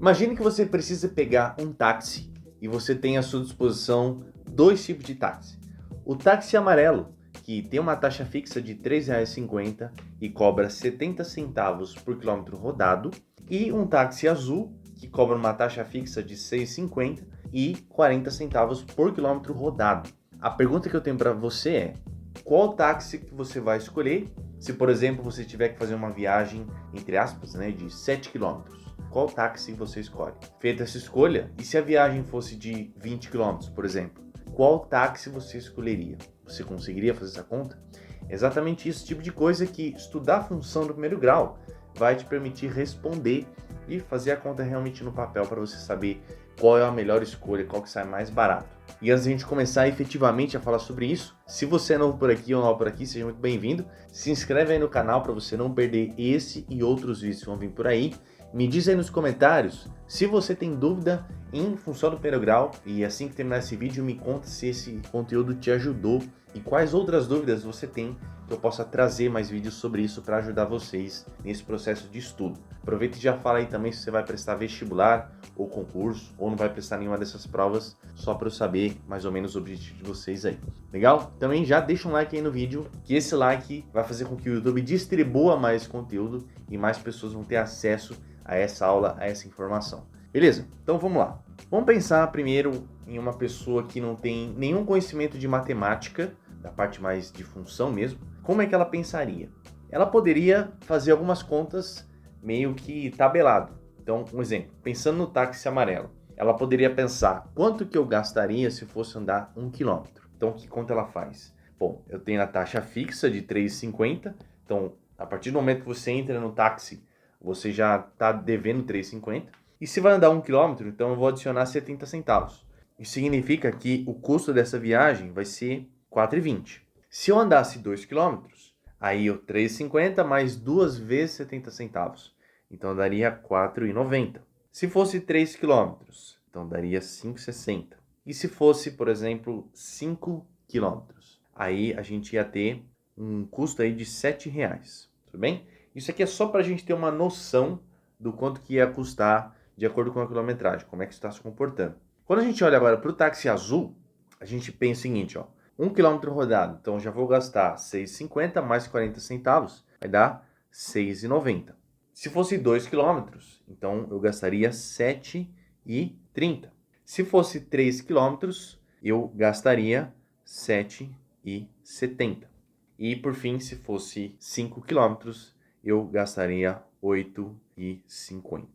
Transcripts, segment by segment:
Imagine que você precisa pegar um táxi e você tem à sua disposição dois tipos de táxi. O táxi amarelo, que tem uma taxa fixa de R$ 3,50 e cobra 70 centavos por quilômetro rodado, e um táxi azul, que cobra uma taxa fixa de R$ 6,50 e 40 centavos por quilômetro rodado. A pergunta que eu tenho para você é: qual táxi que você vai escolher se, por exemplo, você tiver que fazer uma viagem, entre aspas, de 7 quilômetros? Qual táxi você escolhe? Feita essa escolha, e se a viagem fosse de 20 quilômetros, por exemplo, qual táxi você escolheria? Você conseguiria fazer essa conta? É exatamente esse tipo de coisa que estudar a função do primeiro grau vai te permitir responder e fazer a conta realmente no papel para você saber qual é a melhor escolha, qual que sai mais barato. E antes de a gente começar efetivamente a falar sobre isso, se você é novo por aqui ou nova por aqui, seja muito bem-vindo. Se inscreve aí no canal para você não perder esse e outros vídeos que vão vir por aí. Me diz aí nos comentários se você tem dúvida em função do primeiro grau, e assim que terminar esse vídeo me conta se esse conteúdo te ajudou e quais outras dúvidas você tem que eu possa trazer mais vídeos sobre isso para ajudar vocês nesse processo de estudo. Aproveita e já fala aí também se você vai prestar vestibular ou concurso ou não vai prestar nenhuma dessas provas, só para eu saber mais ou menos o objetivo de vocês aí. Legal? Também já deixa um like aí no vídeo, que esse like vai fazer com que o YouTube distribua mais conteúdo e mais pessoas vão ter acesso a essa aula, a essa informação. Beleza? Então vamos lá. Vamos pensar primeiro em uma pessoa que não tem nenhum conhecimento de matemática, da parte mais de função mesmo. Como é que ela pensaria? Ela poderia fazer algumas contas meio que tabelado. Então, um exemplo, pensando no táxi amarelo, ela poderia pensar quanto que eu gastaria se fosse andar 1 quilômetro. Então, que conta ela faz? Bom, eu tenho a taxa fixa de R$ 3,50, então, a partir do momento que você entra no táxi, você já está devendo R$ 3,50. E se vai andar 1 quilômetro, então eu vou adicionar 70 centavos. Isso significa que o custo dessa viagem vai ser R$ 4,20. Se eu andasse 2 quilômetros, aí eu R$ 3,50 mais 2 vezes 70 centavos. Então daria R$ 4,90. Se fosse 3 quilômetros, então daria R$ 5,60. E se fosse, por exemplo, 5 quilômetros, aí a gente ia ter um custo aí de R$ 7,00. Tudo bem? Isso aqui é só para a gente ter uma noção do quanto que ia custar de acordo com a quilometragem, como é que está se comportando. Quando a gente olha agora para o táxi azul, a gente pensa o seguinte, 1 quilômetro rodado, então já vou gastar R$ 6,50 mais 40 centavos, vai dar R$ 6,90. Se fosse 2 quilômetros, então eu gastaria R$ 7,30. Se fosse 3 quilômetros, eu gastaria R$ 7,70. E por fim, se fosse 5 quilômetros, eu gastaria R$ 8,50.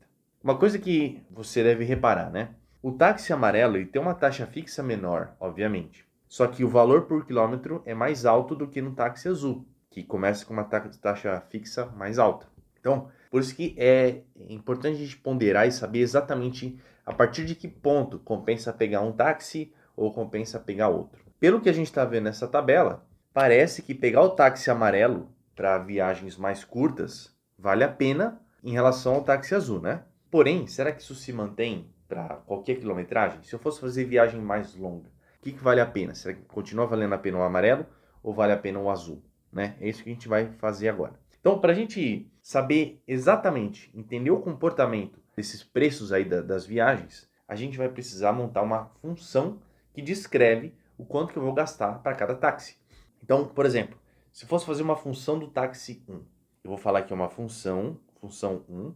Uma coisa que você deve reparar, né? O táxi amarelo ele tem uma taxa fixa menor, obviamente. Só que o valor por quilômetro é mais alto do que no táxi azul, que começa com uma taxa fixa mais alta. Então, por isso que é importante a gente ponderar e saber exatamente a partir de que ponto compensa pegar um táxi ou compensa pegar outro. Pelo que a gente está vendo nessa tabela, parece que pegar o táxi amarelo para viagens mais curtas vale a pena em relação ao táxi azul, né? Porém, será que isso se mantém para qualquer quilometragem? Se eu fosse fazer viagem mais longa, o que vale a pena? Será que continua valendo a pena o amarelo ou vale a pena o azul? Né? É isso que a gente vai fazer agora. Então, para a gente saber exatamente, entender o comportamento desses preços aí das viagens, a gente vai precisar montar uma função que descreve o quanto que eu vou gastar para cada táxi. Então, por exemplo, se fosse fazer uma função do táxi 1, eu vou falar que é uma função 1,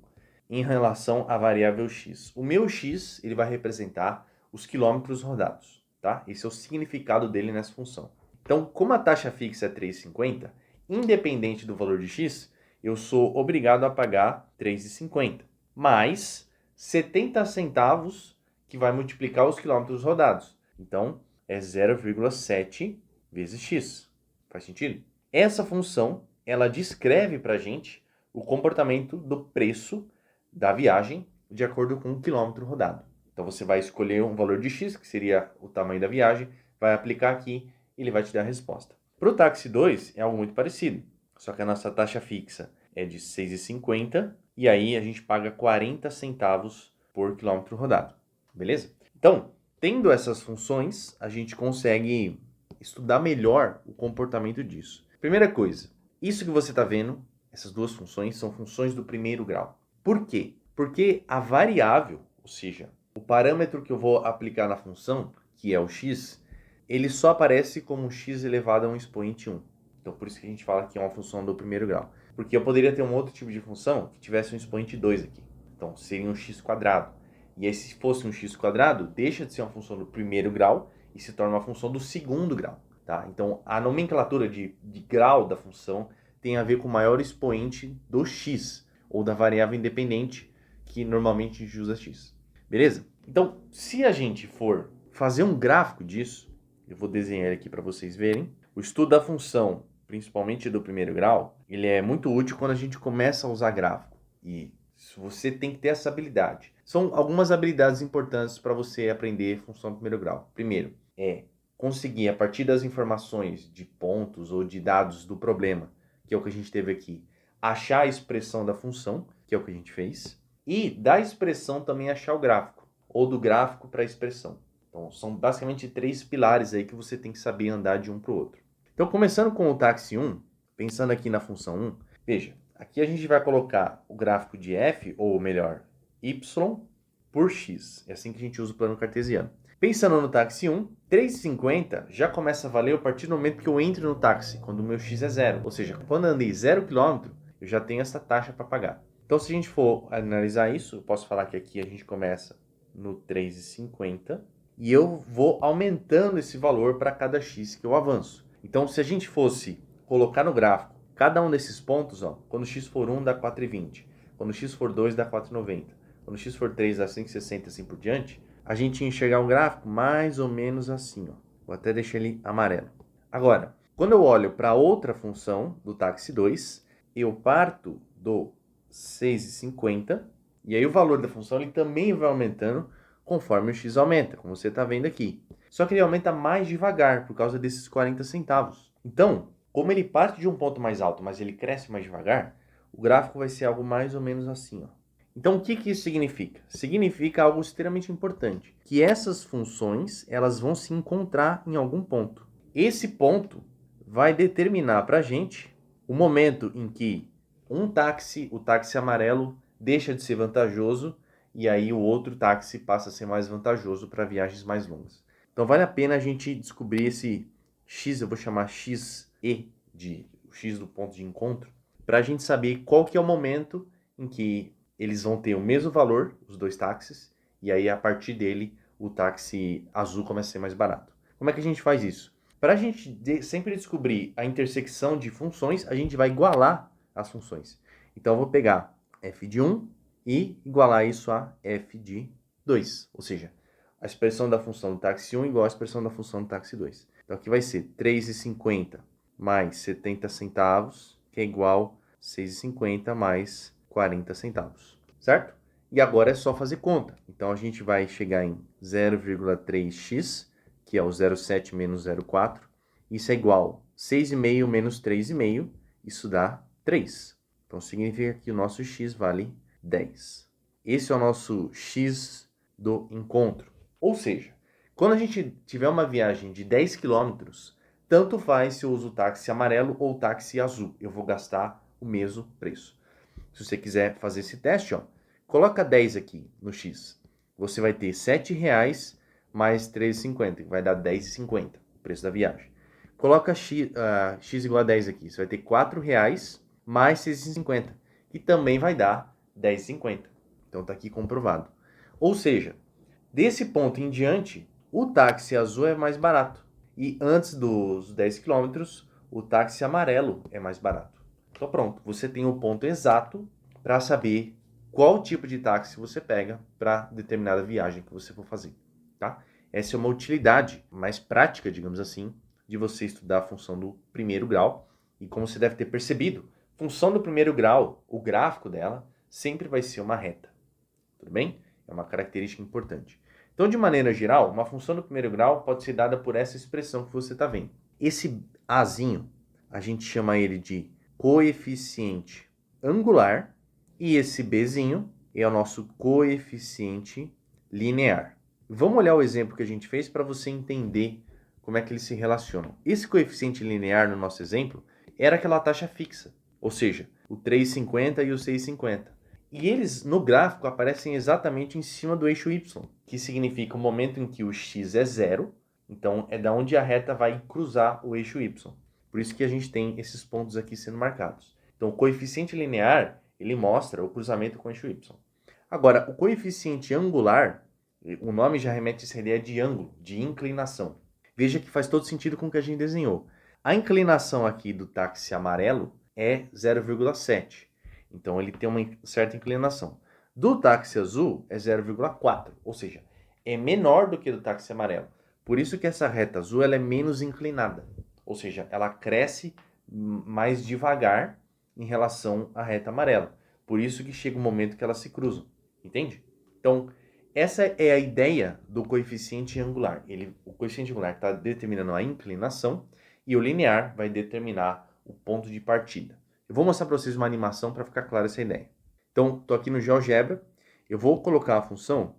em relação à variável x. O meu x ele vai representar os quilômetros rodados, tá? Esse é o significado dele nessa função. Então, como a taxa fixa é 3,50, independente do valor de x, eu sou obrigado a pagar 3,50, mais 70 centavos, que vai multiplicar os quilômetros rodados. Então, é 0,7 vezes x. Faz sentido? Essa função, ela descreve para a gente o comportamento do preço da viagem de acordo com o quilômetro rodado. Então, você vai escolher um valor de x, que seria o tamanho da viagem, vai aplicar aqui e ele vai te dar a resposta. Para o táxi 2 é algo muito parecido, só que a nossa taxa fixa é de 6,50 e aí a gente paga 40 centavos por quilômetro rodado, beleza? Então, tendo essas funções, a gente consegue estudar melhor o comportamento disso. Primeira coisa, isso que você está vendo, essas duas funções são funções do primeiro grau. Por quê? Porque a variável, ou seja, o parâmetro que eu vou aplicar na função, que é o x, ele só aparece como x elevado a um expoente 1. Então, por isso que a gente fala que é uma função do primeiro grau. Porque eu poderia ter um outro tipo de função que tivesse um expoente 2 aqui. Então, seria um x quadrado. E aí, se fosse um x quadrado, deixa de ser uma função do primeiro grau e se torna uma função do segundo grau. Tá? Então, a nomenclatura de grau da função tem a ver com o maior expoente do x, ou da variável independente, que normalmente a gente usa x. Beleza? Então, se a gente for fazer um gráfico disso, eu vou desenhar ele aqui para vocês verem. O estudo da função, principalmente do primeiro grau, ele é muito útil quando a gente começa a usar gráfico. E você tem que ter essa habilidade. São algumas habilidades importantes para você aprender função do primeiro grau. Primeiro, é conseguir, a partir das informações de pontos ou de dados do problema, que é o que a gente teve aqui, achar a expressão da função, que é o que a gente fez, e da expressão também achar o gráfico, ou do gráfico para a expressão. Então, são basicamente 3 pilares aí que você tem que saber andar de um para o outro. Então, começando com o táxi 1, pensando aqui na função 1, veja, aqui a gente vai colocar o gráfico de f, ou melhor, y por x. É assim que a gente usa o plano cartesiano. Pensando no táxi 1, 3,50 já começa a valer a partir do momento que eu entro no táxi, quando o meu x é 0. Ou seja, quando eu andei 0 km, eu já tenho essa taxa para pagar. Então, se a gente for analisar isso, eu posso falar que aqui a gente começa no 3,50 e eu vou aumentando esse valor para cada x que eu avanço. Então, se a gente fosse colocar no gráfico cada um desses pontos, ó, quando x for 1 dá 4,20, quando x for 2 dá 4,90, quando x for 3 dá 5,60 assim por diante, a gente ia enxergar um gráfico mais ou menos assim, ó. Vou até deixar ele amarelo. Agora, quando eu olho para outra função do táxi 2, eu parto do 6,50 e aí o valor da função ele também vai aumentando conforme o x aumenta, como você está vendo aqui. Só que ele aumenta mais devagar por causa desses 40 centavos. Então, como ele parte de um ponto mais alto, mas ele cresce mais devagar, o gráfico vai ser algo mais ou menos assim, ó. Então, o que isso significa? Significa algo extremamente importante, que essas funções elas vão se encontrar em algum ponto. Esse ponto vai determinar para a gente o momento em que um táxi, o táxi amarelo, deixa de ser vantajoso e aí o outro táxi passa a ser mais vantajoso para viagens mais longas. Então, vale a pena a gente descobrir esse X, eu vou chamar XE, o X do ponto de encontro, para a gente saber qual que é o momento em que eles vão ter o mesmo valor, os dois táxis, e aí a partir dele o táxi azul começa a ser mais barato. Como é que a gente faz isso? Para a gente sempre descobrir a intersecção de funções, a gente vai igualar as funções. Então eu vou pegar f de 1 e igualar isso a f de 2, ou seja, a expressão da função do táxi 1 igual à expressão da função do táxi 2. Então aqui vai ser 3,50 mais 70 centavos, que é igual a 6,50 mais 40 centavos, certo? E agora é só fazer conta. Então a gente vai chegar em 0,3x, que é o 0,7 menos 0,4. Isso é igual a 6,5 menos 3,5, isso dá 3. Então significa que o nosso x vale 10. Esse é o nosso x do encontro. Ou seja, quando a gente tiver uma viagem de 10 km, tanto faz se eu uso o táxi amarelo ou o táxi azul. Eu vou gastar o mesmo preço. Se você quiser fazer esse teste, ó, coloca 10 aqui no x. Você vai ter R$ 7,00 mais 13,50, que vai dar R$ 10,50, o preço da viagem. Coloca x igual a 10 aqui. Você vai ter R$ 4,00 mais 6,50, que também vai dar R$ 10,50. Então tá aqui comprovado. Ou seja, desse ponto em diante, o táxi azul é mais barato. E antes dos 10 km, o táxi amarelo é mais barato. Então pronto, você tem o ponto exato para saber qual tipo de táxi você pega para determinada viagem que você for fazer, tá? Essa é uma utilidade mais prática, digamos assim, de você estudar a função do primeiro grau. E como você deve ter percebido, função do primeiro grau, o gráfico dela, sempre vai ser uma reta. Tudo bem? É uma característica importante. Então, de maneira geral, uma função do primeiro grau pode ser dada por essa expressão que você está vendo. Esse azinho, a gente chama ele de coeficiente angular, e esse bzinho é o nosso coeficiente linear. Vamos olhar o exemplo que a gente fez para você entender como é que eles se relacionam. Esse coeficiente linear no nosso exemplo era aquela taxa fixa, ou seja, o 3,50 e o 6,50. E eles, no gráfico, aparecem exatamente em cima do eixo Y, que significa o momento em que o x é zero, então é da onde a reta vai cruzar o eixo Y. Por isso que a gente tem esses pontos aqui sendo marcados. Então, o coeficiente linear, ele mostra o cruzamento com o eixo Y. Agora, o coeficiente angular, o nome já remete a essa ideia de ângulo, de inclinação. Veja que faz todo sentido com o que a gente desenhou. A inclinação aqui do táxi amarelo é 0,7. Então, ele tem uma certa inclinação. Do táxi azul é 0,4, ou seja, é menor do que do táxi amarelo. Por isso que essa reta azul ela é menos inclinada, ou seja, ela cresce mais devagar em relação à reta amarela. Por isso que chega um momento que elas se cruzam, entende? Então, essa é a ideia do coeficiente angular. O coeficiente angular está determinando a inclinação e o linear vai determinar o ponto de partida. Eu vou mostrar para vocês uma animação para ficar clara essa ideia. Então, estou aqui no GeoGebra, eu vou colocar a função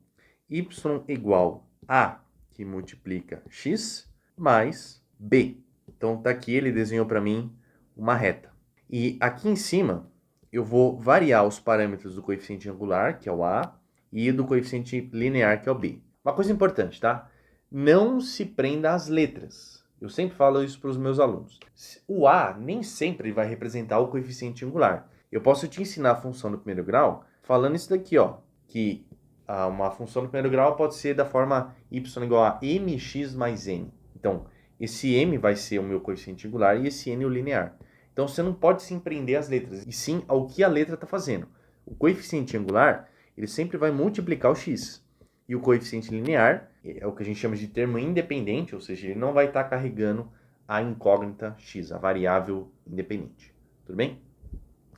y igual a, que multiplica x, mais b. Então, está aqui, ele desenhou para mim uma reta. E aqui em cima, eu vou variar os parâmetros do coeficiente angular, que é o a, e do coeficiente linear, que é o b. Uma coisa importante, tá? Não se prenda às letras. Eu sempre falo isso para os meus alunos. O a nem sempre vai representar o coeficiente angular. Eu posso te ensinar a função do primeiro grau falando isso daqui, ó, que uma função do primeiro grau pode ser da forma y igual a mx mais n. Então, esse m vai ser o meu coeficiente angular e esse n o linear. Então, você não pode se empreender às letras, e sim ao que a letra está fazendo. O coeficiente angular, ele sempre vai multiplicar o x. E o coeficiente linear é o que a gente chama de termo independente, ou seja, ele não vai estar carregando a incógnita x, a variável independente. Tudo bem?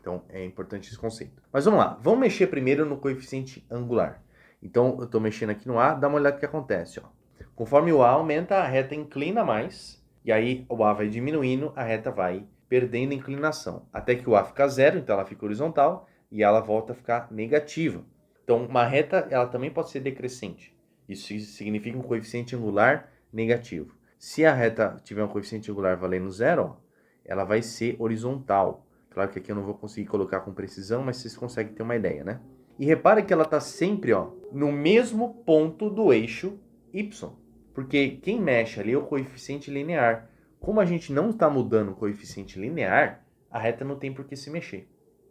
Então, é importante esse conceito. Mas vamos lá, vamos mexer primeiro no coeficiente angular. Então, eu estou mexendo aqui no a, dá uma olhada no que acontece. Ó. Conforme o a aumenta, a reta inclina mais, e aí o a vai diminuindo, a reta vai perdendo inclinação, até que o a fica zero, então ela fica horizontal, e ela volta a ficar negativa. Então, uma reta ela também pode ser decrescente. Isso significa um coeficiente angular negativo. Se a reta tiver um coeficiente angular valendo zero, ó, ela vai ser horizontal. Claro que aqui eu não vou conseguir colocar com precisão, mas vocês conseguem ter uma ideia, né? E repare que ela está sempre no mesmo ponto do eixo y. Porque quem mexe ali é o coeficiente linear. Como a gente não está mudando o coeficiente linear, a reta não tem por que se mexer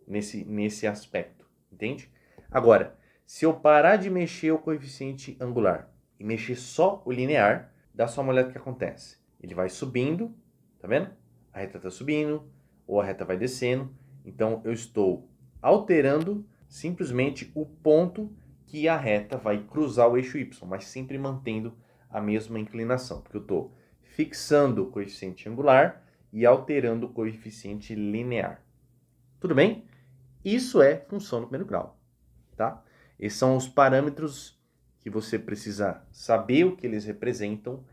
nesse aspecto, entende? Agora, se eu parar de mexer o coeficiente angular e mexer só o linear, dá só uma olhada no que acontece. Ele vai subindo, tá vendo? A reta está subindo, ou a reta vai descendo. Então, eu estou alterando simplesmente o ponto que a reta vai cruzar o eixo y, mas sempre mantendo a mesma inclinação, porque eu estou fixando o coeficiente angular e alterando o coeficiente linear. Tudo bem? Isso é função do primeiro grau, tá? Esses são os parâmetros que você precisa saber o que eles representam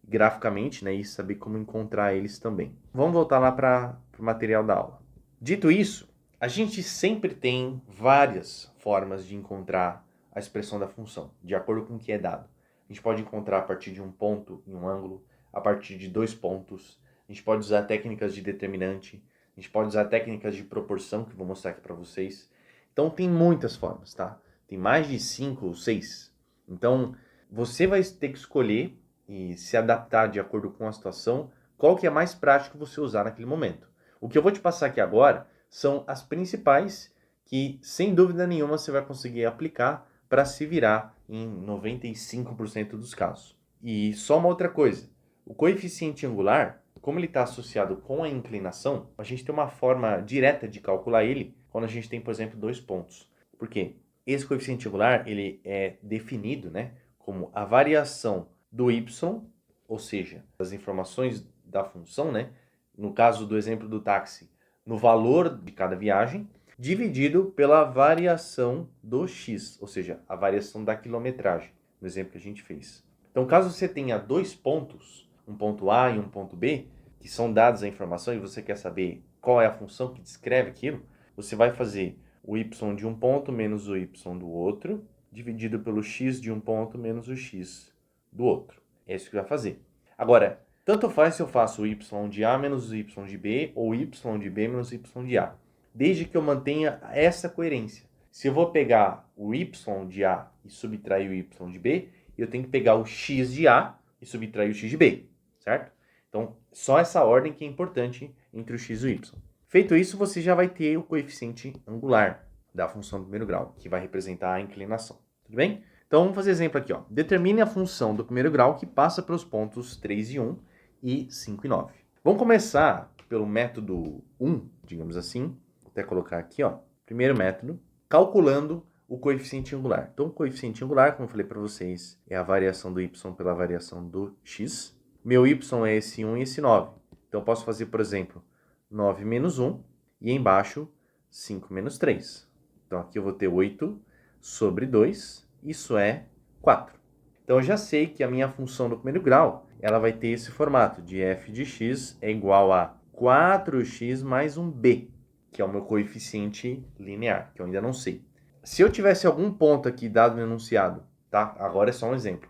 graficamente, né? E saber como encontrar eles também. Vamos voltar lá para o material da aula. Dito isso, a gente sempre tem várias formas de encontrar a expressão da função, de acordo com o que é dado. A gente pode encontrar a partir de um ponto em um ângulo, a partir de dois pontos. A gente pode usar técnicas de determinante. A gente pode usar técnicas de proporção, que eu vou mostrar aqui para vocês. Então, tem muitas formas, tá? Tem mais de 5 ou 6. Então, você vai ter que escolher e se adaptar de acordo com a situação, qual que é mais prático você usar naquele momento. O que eu vou te passar aqui agora são as principais que, sem dúvida nenhuma, você vai conseguir aplicar para se virar em 95% dos casos. E só uma outra coisa, o coeficiente angular, como ele está associado com a inclinação, a gente tem uma forma direta de calcular ele quando a gente tem, por exemplo, dois pontos. Por quê? Esse coeficiente angular ele é definido, né, como a variação do y, ou seja, as informações da função, né, no caso do exemplo do táxi, no valor de cada viagem, dividido pela variação do x, ou seja, a variação da quilometragem, no exemplo que a gente fez. Então, caso você tenha dois pontos, um ponto A e um ponto B, que são dados a informação e você quer saber qual é a função que descreve aquilo, você vai fazer o y de um ponto menos o y do outro, dividido pelo x de um ponto menos o x do outro. É isso que vai fazer. Agora, tanto faz se eu faço o y de A menos o y de B ou y de B menos o y de A, desde que eu mantenha essa coerência. Se eu vou pegar o y de A e subtrair o y de B, eu tenho que pegar o x de A e subtrair o x de B, certo? Então, só essa ordem que é importante entre o x e o y. Feito isso, você já vai ter o coeficiente angular da função do primeiro grau, que vai representar a inclinação. Tudo bem? Então, vamos fazer exemplo aqui. Ó. Determine a função do primeiro grau que passa pelos pontos 3 e 1 e 5 e 9. Vamos começar pelo método 1, digamos assim. Vou até colocar aqui, ó. Primeiro método, calculando o coeficiente angular. Então, o coeficiente angular, como eu falei para vocês, é a variação do y pela variação do x. Meu y é esse 1 e esse 9. Então, eu posso fazer, por exemplo, 9 menos 1 e embaixo 5 menos 3. Então, aqui eu vou ter 8 sobre 2, isso é 4. Então, eu já sei que a minha função do primeiro grau, ela vai ter esse formato de f de x é igual a 4x mais um b, que é o meu coeficiente linear, que eu ainda não sei. Se eu tivesse algum ponto aqui dado no enunciado, tá? Agora é só um exemplo.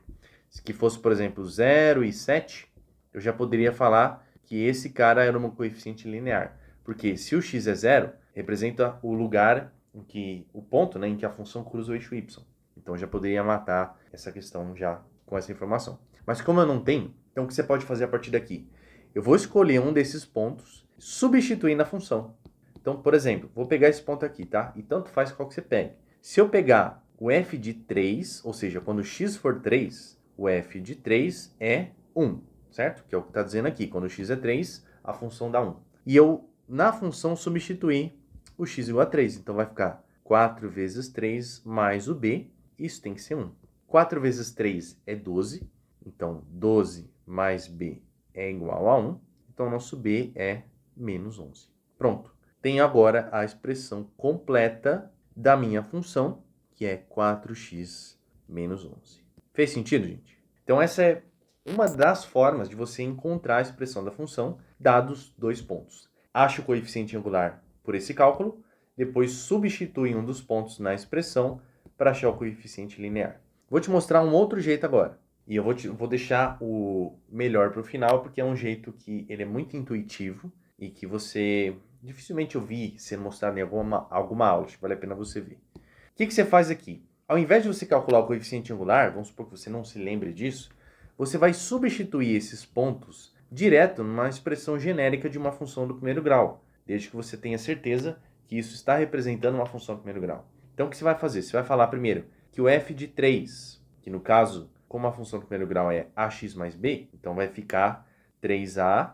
Se fosse, por exemplo, 0 e 7, eu já poderia falar que esse cara era um coeficiente linear. Porque se o x é 0, representa o lugar em que, o ponto, né, em que a função cruza o eixo y. Então, eu já poderia matar essa questão já com essa informação. Mas como eu não tenho, então o que você pode fazer a partir daqui? Eu vou escolher um desses pontos, substituir na função. Então, por exemplo, vou pegar esse ponto aqui, tá? E tanto faz qual que você pegue. Se eu pegar o f de 3, ou seja, quando x for 3, o f de 3 é 1, certo? Que é o que está dizendo aqui. Quando x é 3, a função dá 1. E eu, na função, substituir o x igual a 3. Então, vai ficar 4 vezes 3 mais o b. Isso tem que ser 1. 4 vezes 3 é 12. Então, 12 mais b é igual a 1. Então, nosso b é menos 11. Pronto. Tenho agora a expressão completa da minha função, que é 4x menos 11. Fez sentido, gente? Então, essa é uma das formas de você encontrar a expressão da função, dados dois pontos. Ache o coeficiente angular por esse cálculo, depois substitui um dos pontos na expressão para achar o coeficiente linear. Vou te mostrar um outro jeito agora. E eu vou deixar o melhor para o final, porque é um jeito que ele é muito intuitivo e que você dificilmente ouvi sendo mostrado em alguma aula, acho que vale a pena você ver. O que você faz aqui? Ao invés de você calcular o coeficiente angular, vamos supor que você não se lembre disso, você vai substituir esses pontos direto numa expressão genérica de uma função do primeiro grau, desde que você tenha certeza que isso está representando uma função do primeiro grau. Então, o que você vai fazer? Você vai falar primeiro que o f de 3, que no caso, como a função do primeiro grau é ax mais b, então vai ficar 3a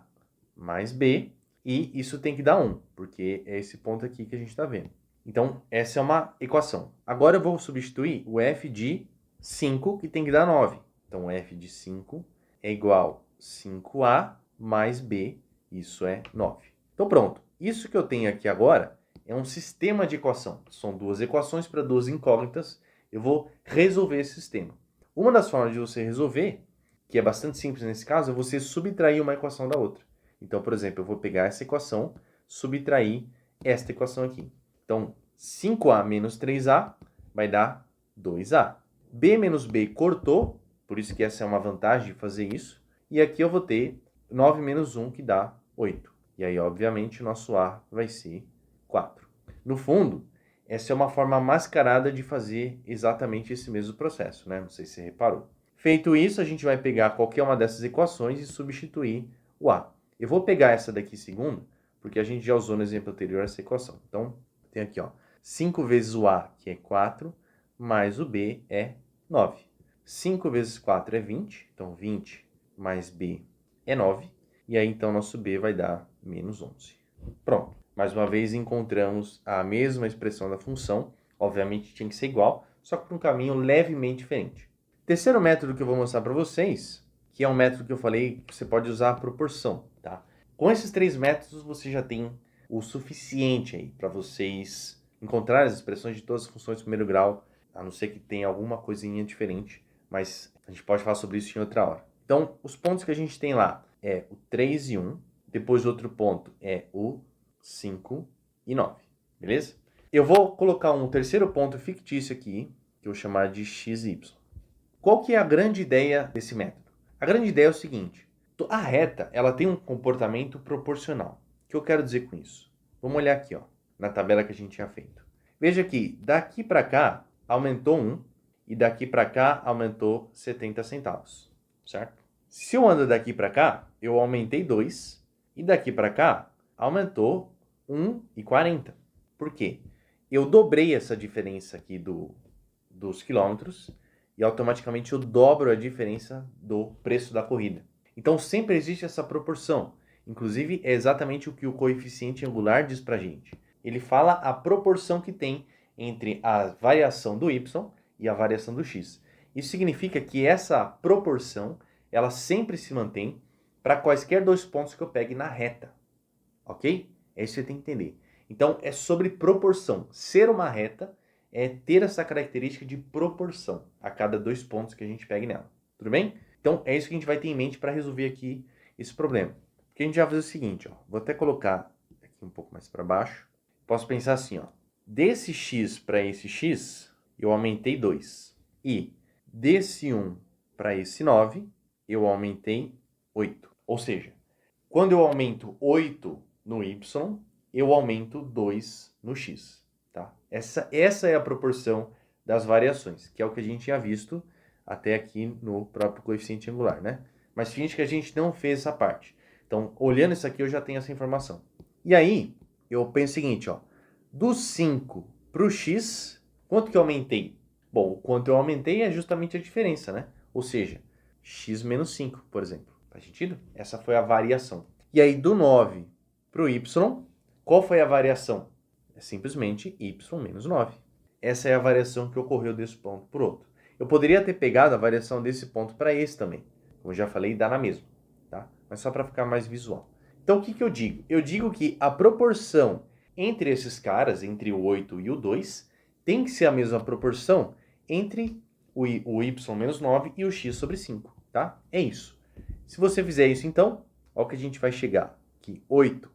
mais b, e isso tem que dar 1, porque é esse ponto aqui que a gente está vendo. Então, essa é uma equação. Agora eu vou substituir o f de 5, que tem que dar 9. Então, o f de 5 é igual a 5a mais b, isso é 9. Então, pronto. Isso que eu tenho aqui agora é um sistema de equação. São duas equações para duas incógnitas. Eu vou resolver esse sistema. Uma das formas de você resolver, que é bastante simples nesse caso, é você subtrair uma equação da outra. Então, por exemplo, eu vou pegar essa equação, subtrair esta equação aqui. Então, 5a menos 3a vai dar 2a. b menos b cortou, por isso que essa é uma vantagem de fazer isso. E aqui eu vou ter 9 menos 1, que dá 8. E aí, obviamente, o nosso a vai ser 4. No fundo, essa é uma forma mascarada de fazer exatamente esse mesmo processo, né? Não sei se você reparou. Feito isso, a gente vai pegar qualquer uma dessas equações e substituir o a. Eu vou pegar essa daqui segunda, porque a gente já usou no exemplo anterior essa equação. Então, tem aqui, ó, 5 vezes o a, que é 4, mais o b é 9. 5 vezes 4 é 20, então 20 mais b é 9. E aí, então, nosso b vai dar menos 11. Pronto. Mais uma vez, encontramos a mesma expressão da função. Obviamente, tinha que ser igual, só que por um caminho levemente diferente. Terceiro método que eu vou mostrar para vocês, que é um método que eu falei que você pode usar a proporção, tá? Com esses três métodos, você já tem o suficiente aí para vocês encontrar as expressões de todas as funções de primeiro grau, a não ser que tenha alguma coisinha diferente, mas a gente pode falar sobre isso em outra hora. Então, os pontos que a gente tem lá é o 3 e 1, depois outro ponto é o 5 e 9, beleza? Eu vou colocar um terceiro ponto fictício aqui, que eu vou chamar de x e y. Qual que é a grande ideia desse método? A grande ideia é o seguinte, a reta ela tem um comportamento proporcional. O que eu quero dizer com isso? Vamos olhar aqui, ó, na tabela que a gente tinha feito. Veja que daqui para cá aumentou 1 e daqui para cá aumentou 70 centavos, certo? Se eu ando daqui para cá, eu aumentei 2 e daqui para cá aumentou 1,40. Por quê? Eu dobrei essa diferença aqui dos quilômetros e automaticamente eu dobro a diferença do preço da corrida. Então sempre existe essa proporção. Inclusive é exatamente o que o coeficiente angular diz pra gente. Ele fala a proporção que tem entre a variação do y e a variação do x. Isso significa que essa proporção, ela sempre se mantém para quaisquer dois pontos que eu pegue na reta. Ok? É isso que você tem que entender. Então, é sobre proporção. Ser uma reta é ter essa característica de proporção a cada dois pontos que a gente pegue nela. Tudo bem? Então, é isso que a gente vai ter em mente para resolver aqui esse problema. Porque a gente vai fazer o seguinte, ó. Vou até colocar aqui um pouco mais para baixo. Posso pensar assim, ó. Desse x para esse x, eu aumentei 2. E desse 1 para esse 9, eu aumentei 8. Ou seja, quando eu aumento 8 no y, eu aumento 2 no x. Tá? Essa é a proporção das variações, que é o que a gente tinha visto até aqui no próprio coeficiente angular, né? Mas finge que a gente não fez essa parte. Então, olhando isso aqui, eu já tenho essa informação. E aí, eu penso o seguinte, ó. Do 5 para o x, quanto que eu aumentei? Bom, o quanto eu aumentei é justamente a diferença, né? Ou seja, x menos 5, por exemplo. Faz sentido? Essa foi a variação. E aí, do 9 para o y, qual foi a variação? É simplesmente y menos 9. Essa é a variação que ocorreu desse ponto para o outro. Eu poderia ter pegado a variação desse ponto para esse também. Como eu já falei, dá na mesma. Tá? Mas só para ficar mais visual. Então, o que eu digo? Eu digo que a proporção entre esses caras, entre o 8 e o 2, tem que ser a mesma proporção entre o y menos 9 e o x sobre 5. Tá? É isso. Se você fizer isso, então, olha o que a gente vai chegar. Que 8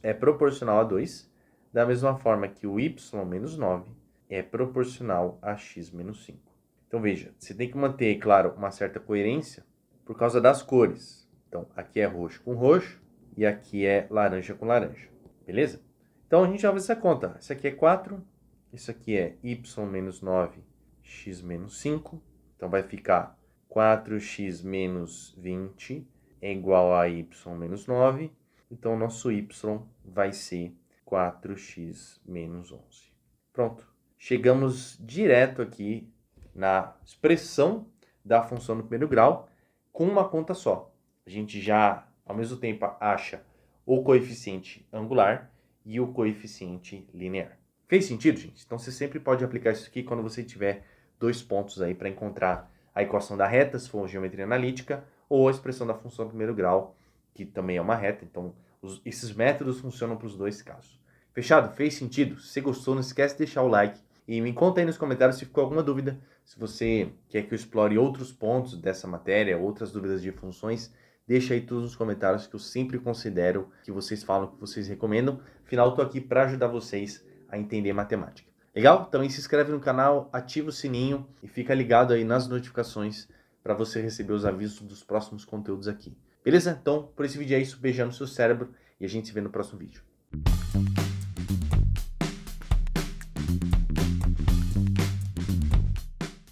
é proporcional a 2, da mesma forma que o y menos 9 é proporcional a x menos 5. Então, veja, você tem que manter, claro, uma certa coerência por causa das cores. Então, aqui é roxo com roxo e aqui é laranja com laranja. Beleza? Então, a gente já faz essa conta. Isso aqui é 4, isso aqui é y menos 9, x menos 5. Então, vai ficar 4x menos 20 é igual a y menos 9. Então, o nosso y vai ser 4x menos 11. Pronto. Chegamos direto aqui na expressão da função no primeiro grau com uma conta só. A gente já, ao mesmo tempo, acha o coeficiente angular e o coeficiente linear. Fez sentido, gente? Então, você sempre pode aplicar isso aqui quando você tiver dois pontos aí para encontrar a equação da reta, se for geometria analítica, ou a expressão da função no primeiro grau, que também é uma reta. Então, esses métodos funcionam para os dois casos. Fechado? Fez sentido? Se você gostou, não esquece de deixar o like. E me conta aí nos comentários se ficou alguma dúvida. Se você quer que eu explore outros pontos dessa matéria, outras dúvidas de funções, deixa aí tudo nos comentários que eu sempre considero que vocês falam, que vocês recomendam. Afinal, eu estou aqui para ajudar vocês a entender matemática. Legal? Então se inscreve no canal, ativa o sininho e fica ligado aí nas notificações para você receber os avisos dos próximos conteúdos aqui. Beleza? Então, por esse vídeo é isso. Beijão no seu cérebro e a gente se vê no próximo vídeo.